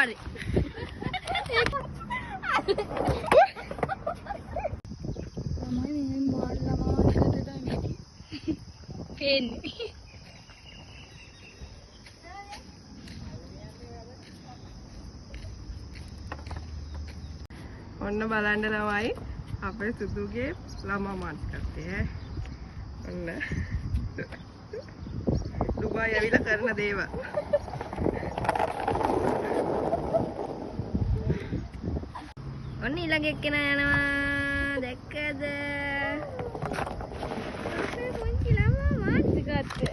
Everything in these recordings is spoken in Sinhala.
පාරේ. ළමයි මෙහෙන් බාලා මාත් කරදයි. පේන්නේ. ඔන්න බලන්න ළමයි අපේ සුදුගේ ළමා මානසිකත්වය. ඔන්න දුබයි ඇවිල්ලා කරන දේවල්. ඔන්න ඊළඟ එක්කෙනා යනවා. දැක්කද? අපේ පුංචි ළමා මානසිකත්වය.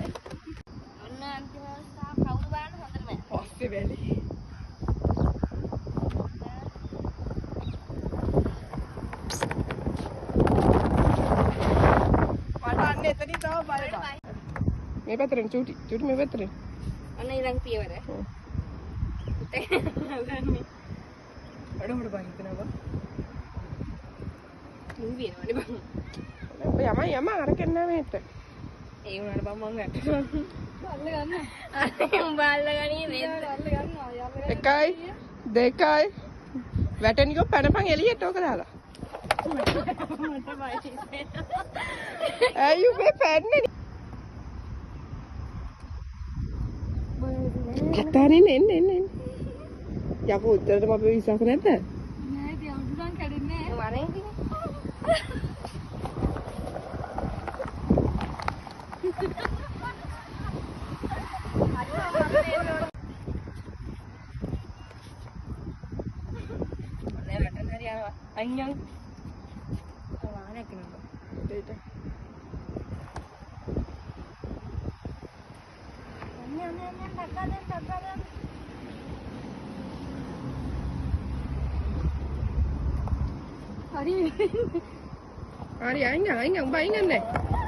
ඔන්න අන්තිම අවස්ථාව කවුරු බලන්න හොඳටම. පස්සේ බැලි. මේ පැත්තට චූටි මේ පැත්තට. ඔන්න ඊළඟ පියවර. අඩමුඩ බං හිතනවා. මුවි වෙනවනේ බං. යම අරගෙන නෑ මේට. ඒ වුණාට බං මං වැටෙනවා. බල්ල ගන්න. අනේ බල්ල ගනී මේත්. බල්ල ගන්නවා. එකයි දෙකයි වැටෙනිකෝ පැනපන් එළියට ඕක දාලා. මට බයි. ඇයි උඹේ පැන්නේ? කතානේ එන්න. යකෝ උත්තරට අපේ විශ්වාස නැද්ද? නෑ ඉතින් අමුතුන් කැඩෙන්නේ නෑ. වරෙන් ඉතින්. අයියන් වාහනයක් එනවා. දෙයිට. අනේ ටක්කා. හරි අයියන් උඹ අයියන් නැහැ.